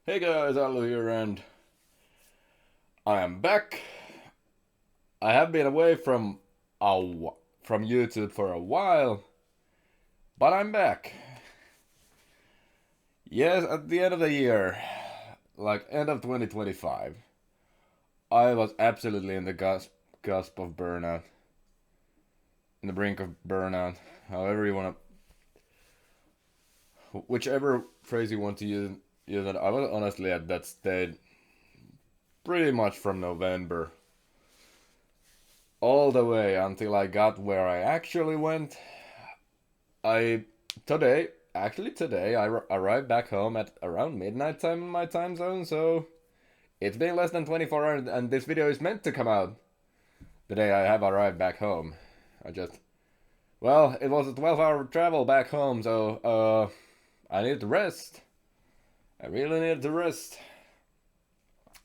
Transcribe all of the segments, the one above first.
Hey guys, Allu here, and I am back. I have been away from YouTube for a while, but I'm back. Yes, at the end of the year, like end of 2025, I was absolutely in the cusp of burnout, in the brink of burnout. However you want to, whichever phrase you want to use it. I was honestly at that state pretty much from November all the way until I got where I actually went. I today I arrived back home at around midnight time in my time zone, so it's been less than 24 hours, and this video is meant to come out the day I have arrived back home. I just well, it was a 12-hour travel back home, so I needed to rest. I really needed to rest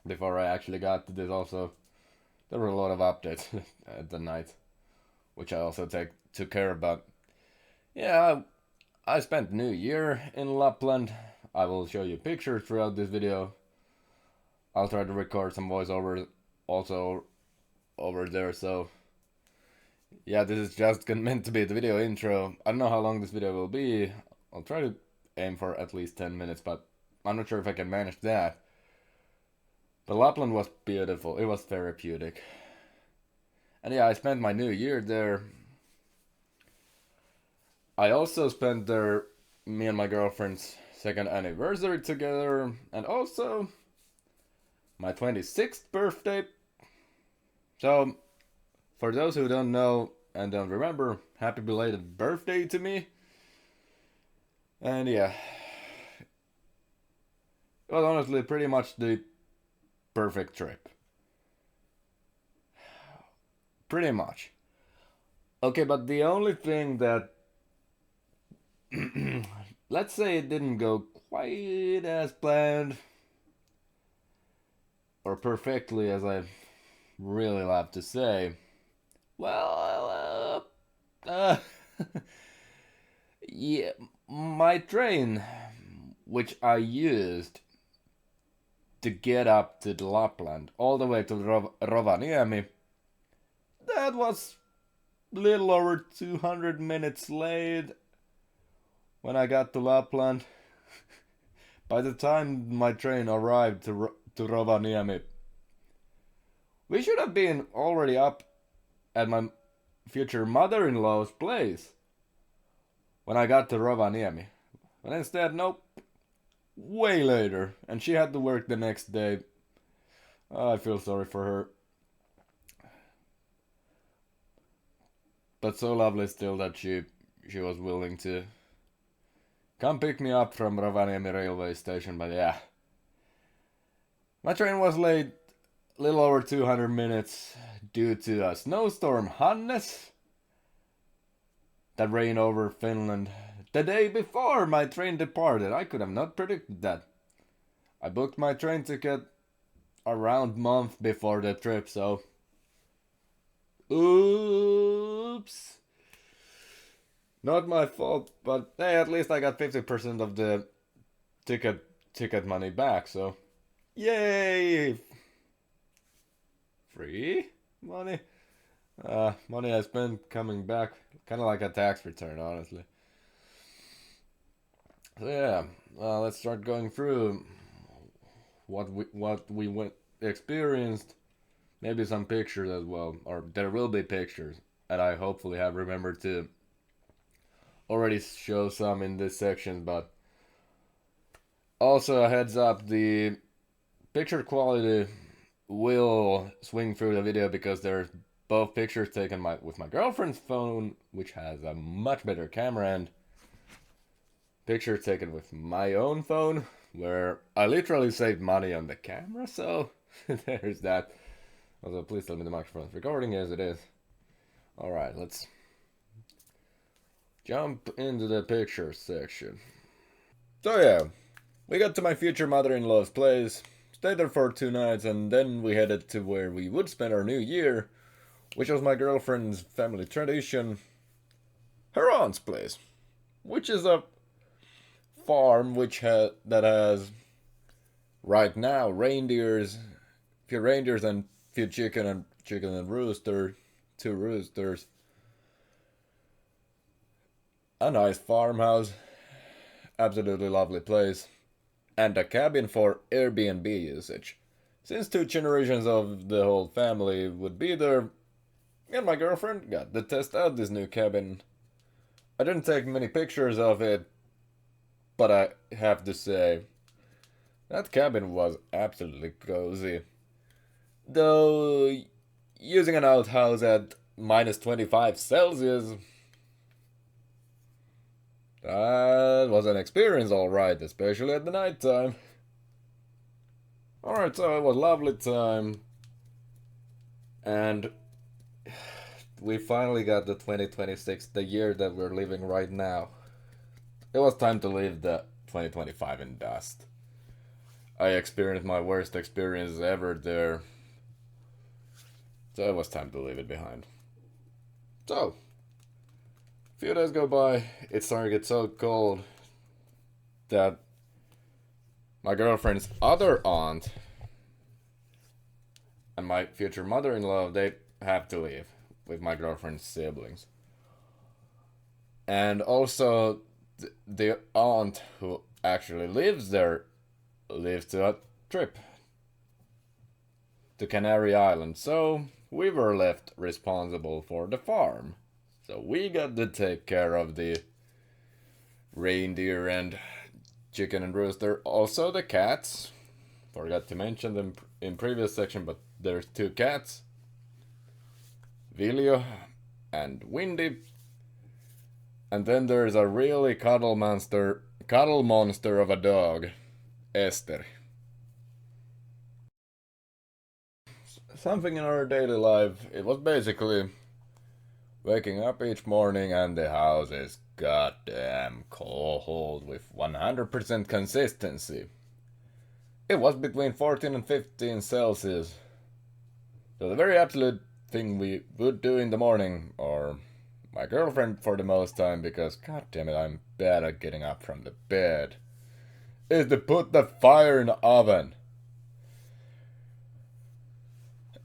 before I actually got to this. Also, there were a lot of updates at the night, which I also took care of. But yeah, I spent New Year in Lapland. I will show you pictures throughout this video. I'll try to record some voiceovers also over there. So yeah, this is just meant to be the video intro. I don't know how long this video will be. I'll try to aim for at least 10 minutes, but I'm not sure if I can manage that. But Lapland was beautiful. It was therapeutic. And yeah, I spent my New Year there. I also spent there me and my girlfriend's second anniversary together, and also my 26th birthday. So, for those who don't know and don't remember, happy belated birthday to me. And yeah, it was honestly pretty much the perfect trip. Pretty much. Okay, but the only thing that, let's say it didn't go quite as planned or perfectly as I really love to say. Well, yeah, my train, which I used to get up to the Lapland, all the way to Rovaniemi, that was little over 200 minutes late when I got to Lapland. By the time my train arrived to Rovaniemi, we should have been already up at my future mother-in-law's place when I got to Rovaniemi. But instead, nope, way later, and she had to work the next day. I feel sorry for her. But so lovely still that she was willing to come pick me up from Rovaniemi railway station. But yeah, my train was late, little over 200 minutes due to a snowstorm Hannes that rained over Finland the day before my train departed. I could have not predicted that. I booked my train ticket around month before the trip, so oops. Not my fault, but hey, at least I got 50% of the ticket money back, so yay! Free money? Money I spent coming back, kind of like a tax return, honestly. So yeah, let's start going through what we went experienced. Maybe some pictures as well, or there will be pictures, and I hopefully have remembered to already show some in this section. But also a heads up, the picture quality will swing through the video because there's both pictures taken with my girlfriend's phone, which has a much better camera, and pictures taken with my own phone, where I literally saved money on the camera, so there's that. Also, please tell me the microphone's recording. Yes, it is. Alright, let's jump into the pictures section. So yeah, we got to my future mother-in-law's place, stayed there for 2 nights, and then we headed to where we would spend our new year, which was my girlfriend's family tradition, her aunt's place, which is a farm that has right now, few reindeers and few chicken and rooster, two roosters, a nice farmhouse, absolutely lovely place, and a cabin for Airbnb usage. Since two generations of the whole family would be there, and my girlfriend got to test out this new cabin. I didn't take many pictures of it, but I have to say, that cabin was absolutely cozy. Though, using an outhouse at minus 25 Celsius, that was an experience alright, especially at the night time. Alright, so it was a lovely time. And we finally got the 2026, the year that we're living right now. It was time to leave the 2025 in dust. I experienced my worst experience ever there. So it was time to leave it behind. So, a few days go by, it's starting to get so cold that my girlfriend's other aunt and my future mother-in-law, they have to leave with my girlfriend's siblings. And also, the aunt who actually lives there leaves to a trip to Canary Island. So we were left responsible for the farm. So we got to take care of the reindeer and chicken and rooster. Also the cats. Forgot to mention them in previous section, but there's two cats. Viljo and Windy. And then there's a really cuddle monster of a dog, Esther. Something in our daily life, it was basically waking up each morning and the house is goddamn cold with 100% consistency. It was between 14 and 15 Celsius. So the very absolute thing we would do in the morning, or my girlfriend for the most time, because god damn it, I'm bad at getting up from the bed, is to put the fire in the oven.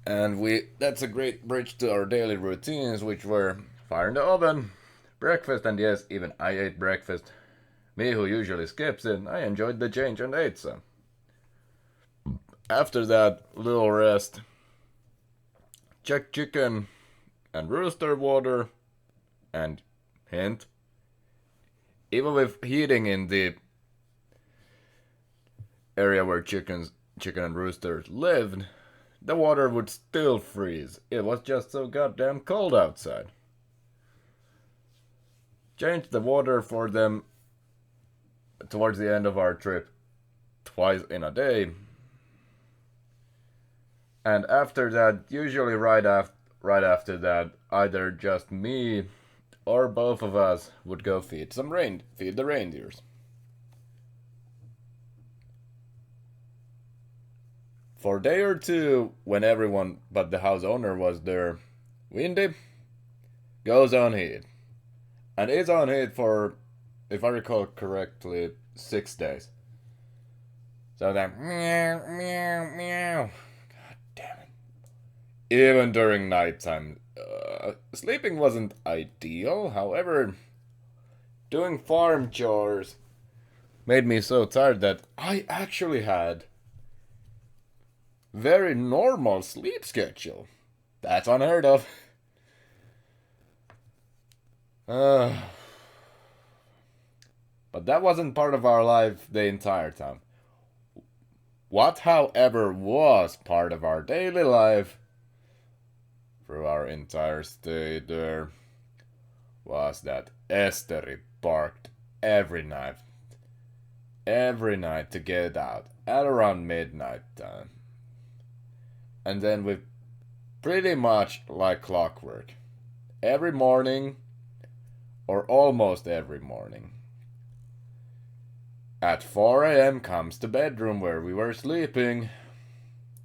And that's a great bridge to our daily routines, which were fire in the oven, breakfast, and yes, even I ate breakfast. Me who usually skips it, I enjoyed the change and ate some. After that, little rest. Check chicken and rooster water, and hint, even with heating in the area where chicken and roosters lived, the water would still freeze. It was just so goddamn cold outside. Changed the water for them towards the end of our trip twice in a day. And after that, usually right after that, either just me or both of us would go feed the reindeers. For a day or two, when everyone but the house owner was there, Windy goes on heat. And is on heat for, if I recall correctly, 6 days. So then, meow, meow, meow. God damn it. Even during nighttime. Sleeping wasn't ideal, however, doing farm chores made me so tired that I actually had very normal sleep schedule. That's unheard of. But that wasn't part of our life the entire time. What, however, was part of our daily life through our entire stay there was that Esther barked every night to get out at around midnight time. And then we pretty much like clockwork, every morning, or almost every morning, at 4 a.m. comes the bedroom where we were sleeping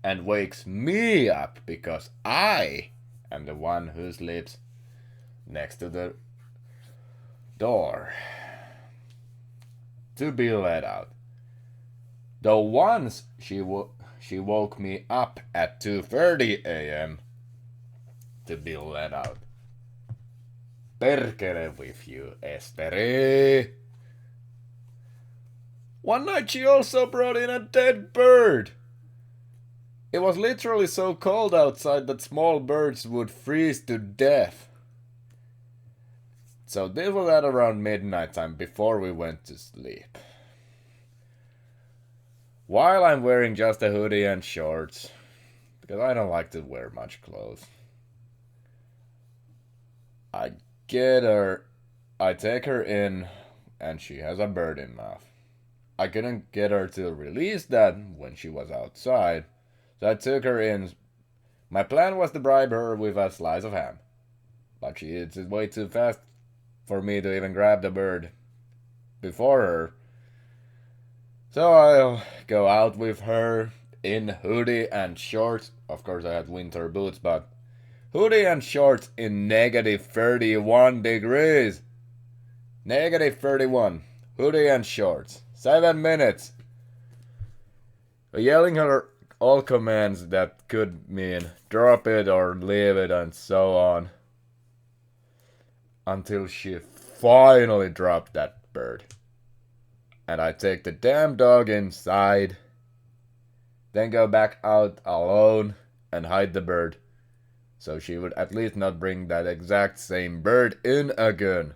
and wakes me up because I am the one who sleeps next to the door to be let out. Though once she woke me up at 2:30 a.m. to be let out. Perkele with you, Esperi. One night she also brought in a dead bird. It was literally so cold outside that small birds would freeze to death. So this was at around midnight time before we went to sleep. While I'm wearing just a hoodie and shorts, because I don't like to wear much clothes, I take her in, and she has a bird in mouth. I couldn't get her to release that when she was outside, so I took her in. My plan was to bribe her with a slice of ham, but she eats it way too fast for me to even grab the bird before her. So I'll go out with her in hoodie and shorts. Of course, I had winter boots, but hoodie and shorts in negative 31 degrees. Negative 31. Hoodie and shorts. 7 minutes. Yelling her all commands that could mean drop it or leave it and so on. Until she finally dropped that bird. And I take the damn dog inside. Then go back out alone and hide the bird. So she would at least not bring that exact same bird in again.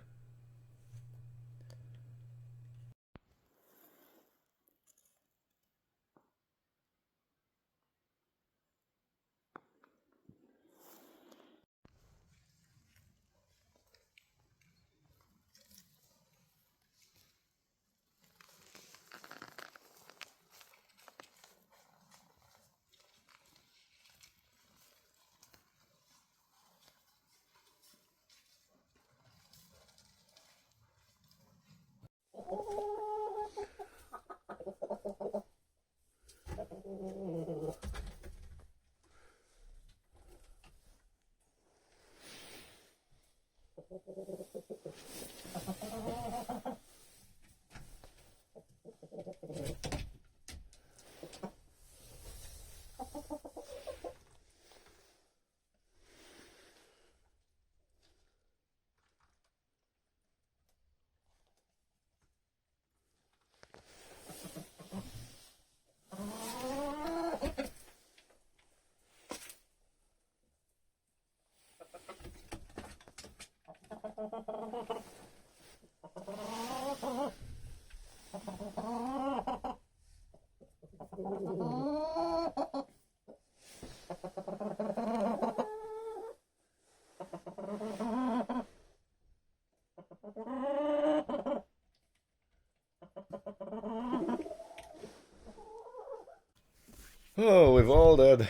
Oh, with all that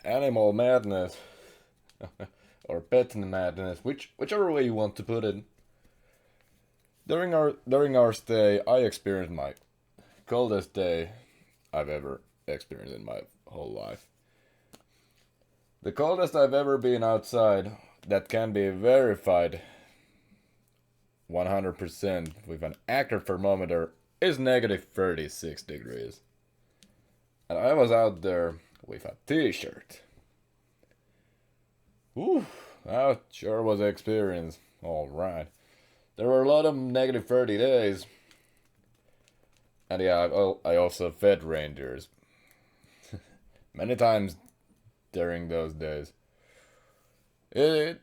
animal madness, or pet madness, whichever way you want to put it. During our stay, I experienced my coldest day I've ever experienced in my whole life. The coldest I've ever been outside that can be verified 100% with an accurate thermometer is negative 36 degrees. And I was out there with a t-shirt. Ooh, that sure was an experience. Alright. There were a lot of negative 30 days. And yeah, I also fed reindeers. Many times during those days. That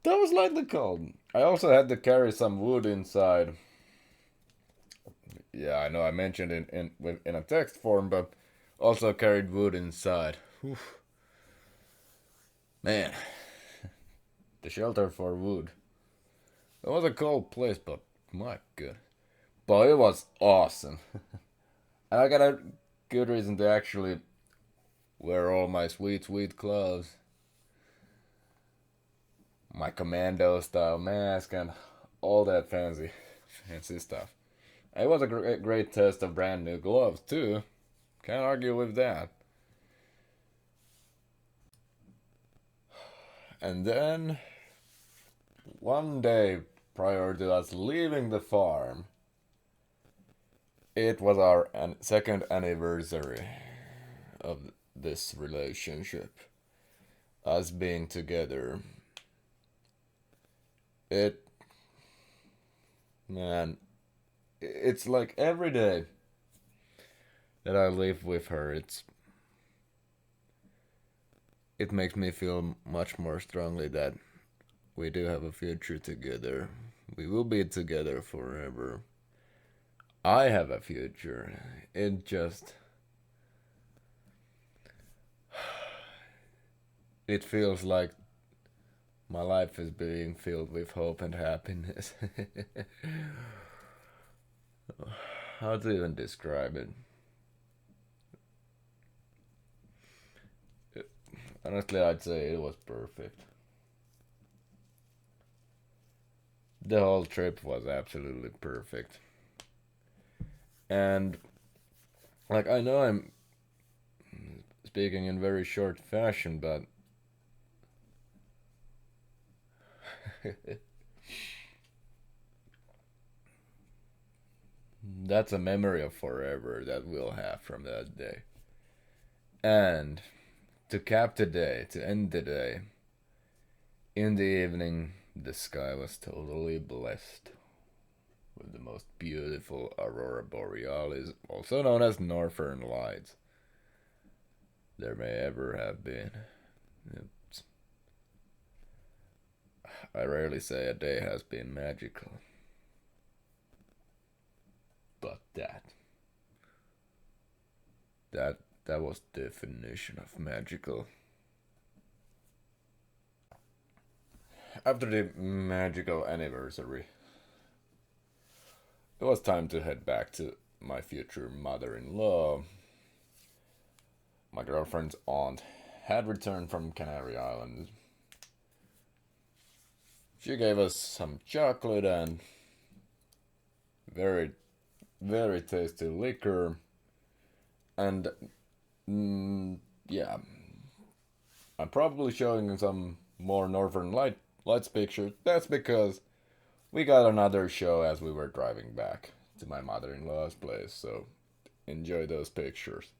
was slightly cold. I also had to carry some wood inside. Yeah, I know I mentioned in a text form, but also carried wood inside. Oof. Man, the shelter for wood. It was a cold place, but my god. But it was awesome. And I got a good reason to actually wear all my sweet, sweet clothes. My commando style mask and all that fancy stuff. It was a great test of brand new gloves too. Can't argue with that. And then, one day prior to us leaving the farm, It was our second anniversary of this relationship, us being together. It, man, it's like every day that I live with her, it makes me feel much more strongly that we do have a future together. We will be together forever. I have a future. It just, it feels like my life is being filled with hope and happiness. How to even describe it? Honestly, I'd say it was perfect. The whole trip was absolutely perfect. And, like, I know I'm speaking in very short fashion, but that's a memory of forever that we'll have from that day. And to cap the day, to end the day, in the evening, the sky was totally blessed with the most beautiful aurora borealis, also known as northern lights, there may ever have been. It's, I rarely say a day has been magical, but that was the definition of magical. After the magical anniversary, it was time to head back to my future mother-in-law. My girlfriend's aunt had returned from Canary Islands. She gave us some chocolate and very, very tasty liquor. And, yeah, I'm probably showing some more Northern Lights pictures. That's because we got another show as we were driving back to my mother-in-law's place, so enjoy those pictures.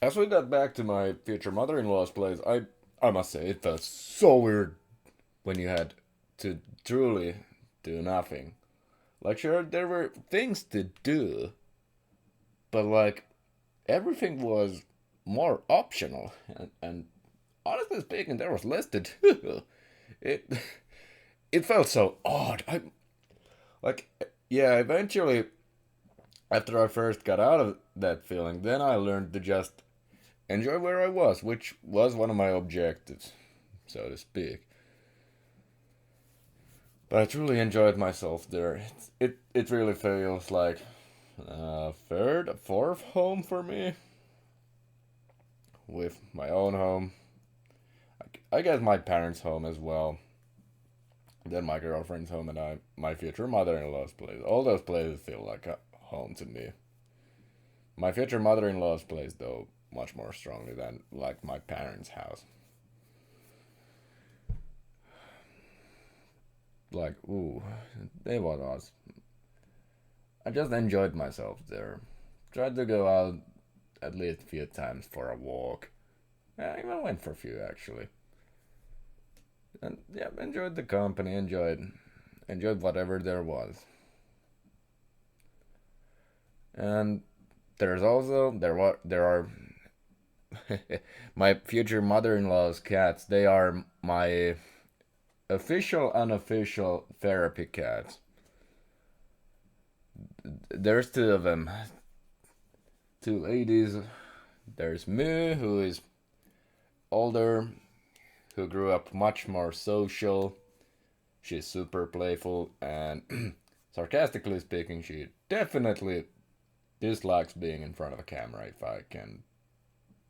As we got back to my future mother-in-law's place, I must say it felt so weird when you had to truly do nothing. Like, sure, there were things to do, but like everything was more optional, and honestly speaking, there was less to do. It it felt so odd. I like, yeah. Eventually, after I first got out of that feeling, then I learned to just enjoy where I was, which was one of my objectives, so to speak. But I truly enjoyed myself there. It really feels like a third, a fourth home for me, with my own home. I guess my parents' home as well. Then my girlfriend's home and my future mother-in-law's place. All those places feel like a home to me. My future mother-in-law's place, though, much more strongly than like my parents' house. Like, ooh, they was awesome. I just enjoyed myself there. Tried to go out at least a few times for a walk. I even went for a few actually. And yeah, enjoyed the company, enjoyed whatever there was. And there are my future mother-in-law's cats. They are my official unofficial therapy cats. There's two of them. Two ladies. There's me, who is older, who grew up much more social. She's super playful, and sarcastically speaking, she definitely dislikes being in front of a camera, if I can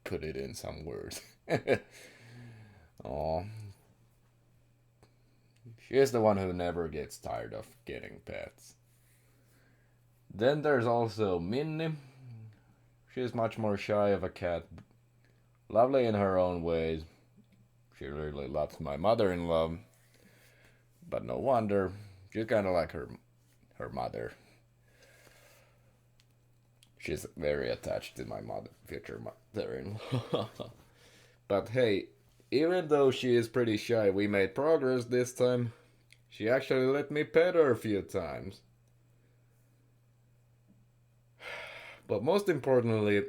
put it in some words. Oh, she is the one who never gets tired of getting pets. Then there's also Minnie. She's much more shy of a cat, lovely in her own ways. She really loves my mother-in-law, but no wonder, she's kind of like her mother. She's very attached to my future mother-in-law. But hey, even though she is pretty shy, we made progress this time. She actually let me pet her a few times. But most importantly,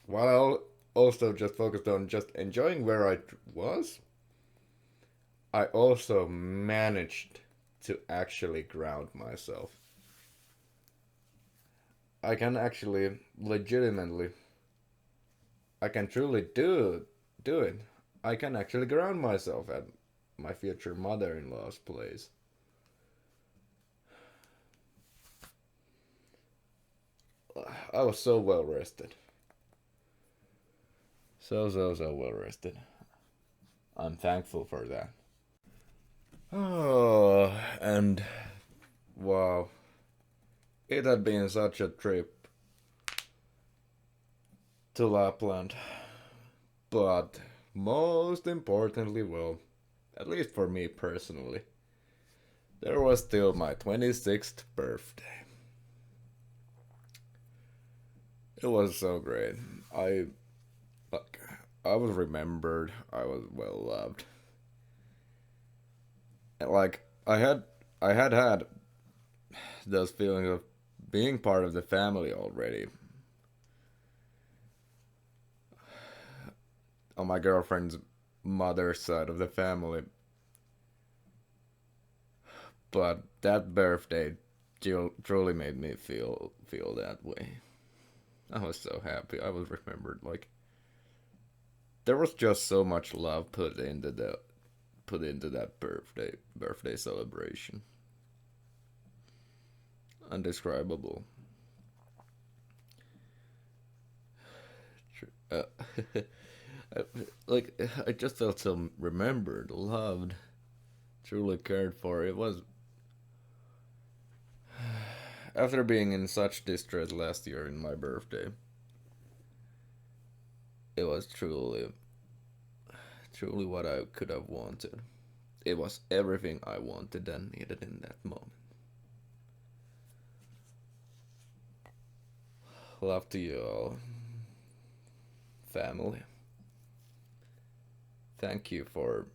while I also just focused on just enjoying where I was, I also managed to actually ground myself. I can actually legitimately, I can truly do it. I can actually ground myself at my future mother-in-law's place. I was so well rested. So well rested. I'm thankful for that. Oh, and wow. It had been such a trip to Lapland. But most importantly, well, at least for me personally, there was still my 26th birthday. It was so great. I like I was remembered, I was well loved. And like I had those feelings of being part of the family already. On my girlfriend's mother's side of the family. But that birthday truly made me feel that way. I was so happy. I was remembered. Like there was just so much love put into that birthday celebration. Undescribable. Uh, like I just felt so remembered, loved, truly cared for. It was after being in such distress last year in my birthday. It was truly what I could have wanted. It was everything I wanted and needed in that moment. Love to you all, family. Thank you for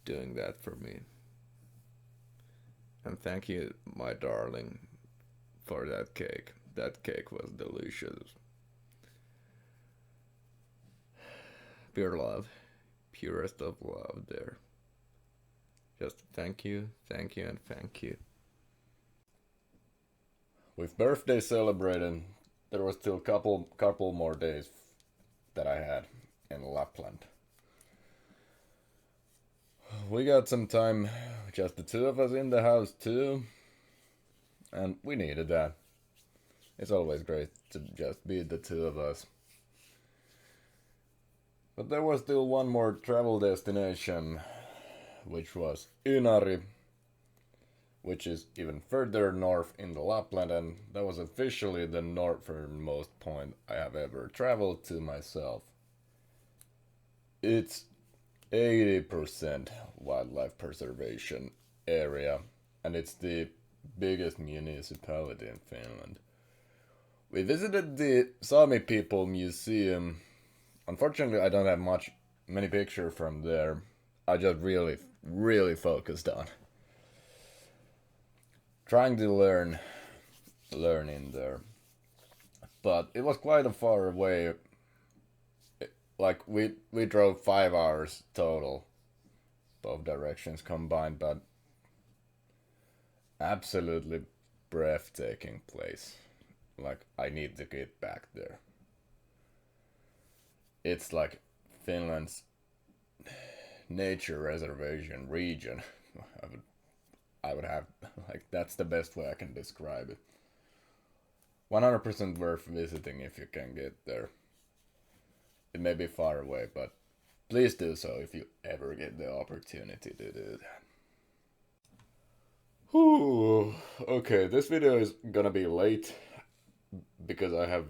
doing that for me. And thank you, my darling, for that cake. That cake was delicious. Pure love. Purest of love there. Just thank you, and thank you. With birthday celebrating, there was still couple more days that I had in Lapland. We got some time, just the two of us in the house too, and we needed that. It's always great to just be the two of us. But there was still one more travel destination, which was Inari, which is even further north in the Lapland, and that was officially the northernmost point I have ever traveled to myself. It's 80% wildlife preservation area, and it's the biggest municipality in Finland. We visited the Sami People Museum. Unfortunately, I don't have many pictures from there. I just really focused on trying to learn in there. But it was quite a far away. Like we drove 5 hours total, both directions combined, but absolutely breathtaking place. Like I need to get back there. It's like Finland's nature reservation region. I would have like that's the best way I can describe it. 100% worth visiting if you can get there. It may be far away, but please do so if you ever get the opportunity to do that. Whew. Okay, this video is gonna be late because I have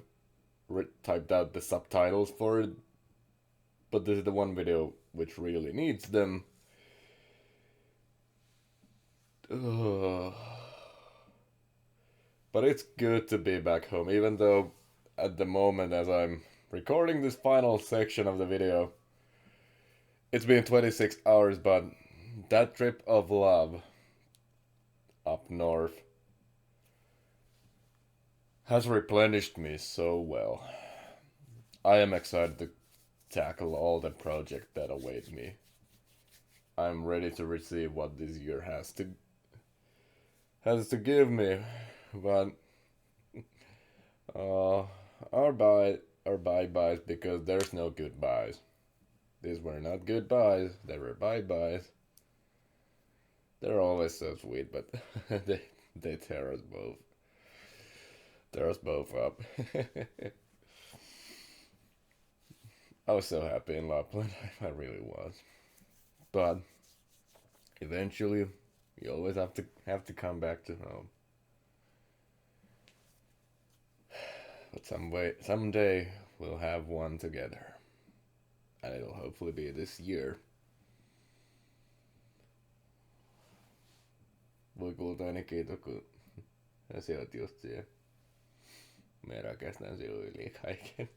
typed out the subtitles for it, but this is the one video which really needs them. But it's good to be back home, even though at the moment as I'm recording this final section of the video, it's been 26 hours, but that trip of love up north has replenished me so well. I am excited to tackle all the projects that await me. I'm ready to receive what this year has to give me, but uh, our bye-byes because there's no goodbyes. These were not goodbyes, they were bye-byes. They're always so sweet, but they tear us both up. I was so happy in Lapin, I really was. But eventually, you always have to come back to home. But someday we'll have one together, and it'll hopefully be this year. Voi kulta aina kiitos, kun sä oot just siellä. Me rakastan sinua yli kaiken.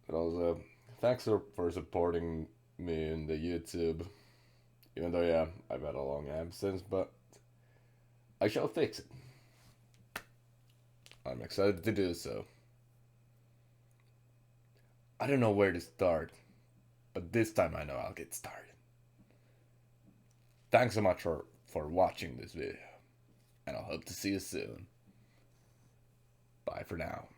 But also, thanks for supporting me in the YouTube. Even though, yeah, I've had a long absence, but I shall fix it. I'm excited to do so. I don't know where to start, but this time I know I'll get started. Thanks so much for watching this video, and I'll hope to see you soon. Bye for now.